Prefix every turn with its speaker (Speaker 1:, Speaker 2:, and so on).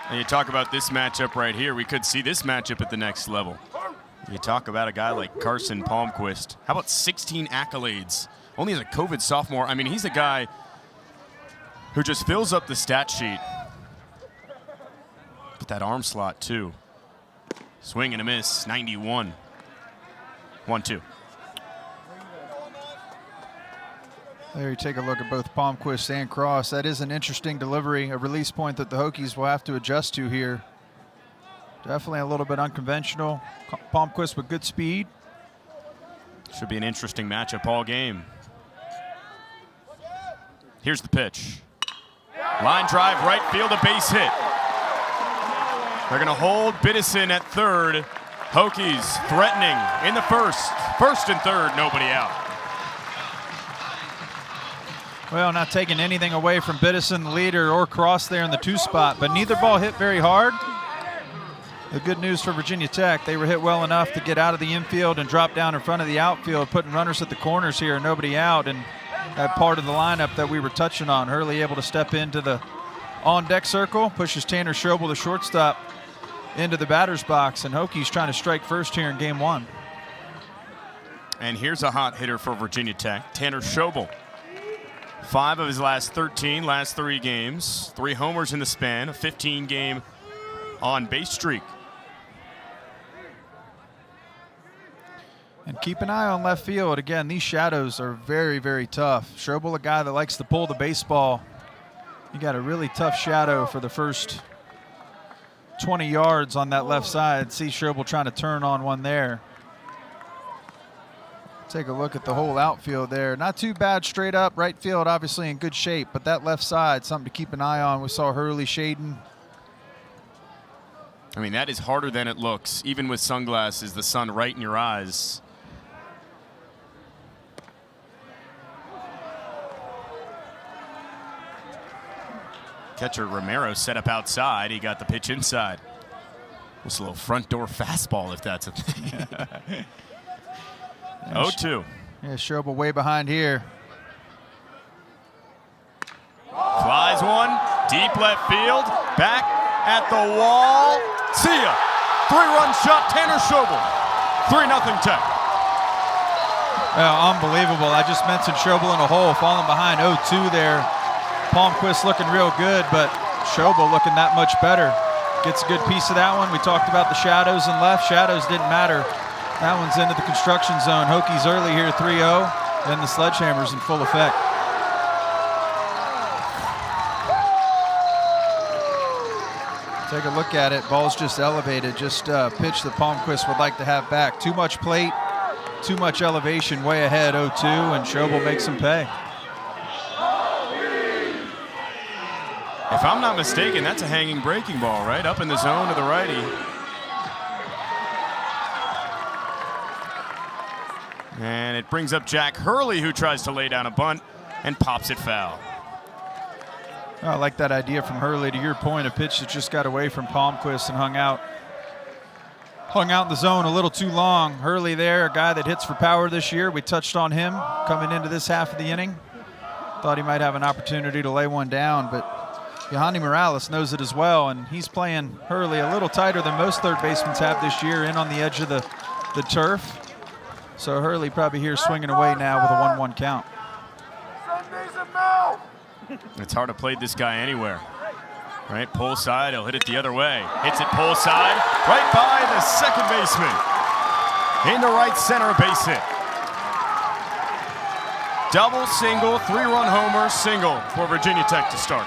Speaker 1: And you talk about this matchup right here. We could see this matchup at the next level. You talk about a guy like Carson Palmquist. How about 16 accolades? Only as a COVID sophomore. I mean, he's a guy who just fills up the stat sheet. But that arm slot, too. Swing and a miss, 91. 1-2.
Speaker 2: There you take a look at both Palmquist and Cross. That is an interesting delivery, a release point that the Hokies will have to adjust to here. Definitely a little bit unconventional. Palmquist with good speed.
Speaker 1: Should be an interesting matchup all game. Here's the pitch. Line drive, right field, a base hit. They're going to hold Biddison at third. Hokies threatening in the first. First and third, nobody out.
Speaker 2: Well, not taking anything away from Biddison, the leader, or Cross there in the 2 spot, but neither ball hit very hard. The good news for Virginia Tech, they were hit well enough to get out of the infield and drop down in front of the outfield, putting runners at the corners here, nobody out, and that part of the lineup that we were touching on. Hurley able to step into the on-deck circle, pushes Tanner Schobel, the shortstop, into the batter's box, and Hokies trying to strike first here in game 1.
Speaker 1: And here's a hot hitter for Virginia Tech, Tanner Schobel. 5 of his last 13, last 3 games. 3 homers in the span, a 15-game on-base streak.
Speaker 2: And keep an eye on left field. Again, these shadows are very, very tough. Schobel, a guy that likes to pull the baseball. You got a really tough shadow for the first 20 yards on that left side. See Schobel trying to turn on one there. Take a look at the whole outfield there. Not too bad straight up. Right field obviously in good shape, but that left side, something to keep an eye on. We saw Hurley shading.
Speaker 1: I mean, that is harder than it looks, even with sunglasses, the sun right in your eyes. Catcher Romero set up outside. He got the pitch inside. Just a little front door fastball, if that's a thing. 0-2.
Speaker 2: Yeah, Schobel way behind here.
Speaker 1: Flies one, deep left field, back at the wall. See ya. 3-run shot, Tanner Schobel. 3-0 Tech.
Speaker 2: Unbelievable. I just mentioned Schobel in a hole, falling behind 0-2 there. Palmquist looking real good, but Schobel looking that much better. Gets a good piece of that one. We talked about the shadows and left. Shadows didn't matter. That one's into the construction zone. Hokies early here, 3-0. Then the sledgehammer's in full effect. Take a look at it. Ball's just elevated. Just pitch that Palmquist would like to have back. Too much plate, too much elevation, way ahead, 0-2, and Schobel makes him pay.
Speaker 1: If I'm not mistaken, that's a hanging breaking ball, right? Up in the zone to the righty. And it brings up Jack Hurley, who tries to lay down a bunt and pops it foul.
Speaker 2: Oh, I like that idea from Hurley. To your point, a pitch that just got away from Palmquist and hung out in the zone a little too long. Hurley there, a guy that hits for power this year. We touched on him coming into this half of the inning. Thought he might have an opportunity to lay one down, but Yohani Morales knows it as well, and he's playing Hurley a little tighter than most third basemen have this year, in on the edge of the turf. So Hurley probably here swinging away now with a 1-1 count.
Speaker 1: It's hard to play this guy anywhere. Right, pull side, he'll hit it the other way. Hits it pull side, right by the second baseman. Into right center, a base hit. Double, single, 3-run homer, single for Virginia Tech to start.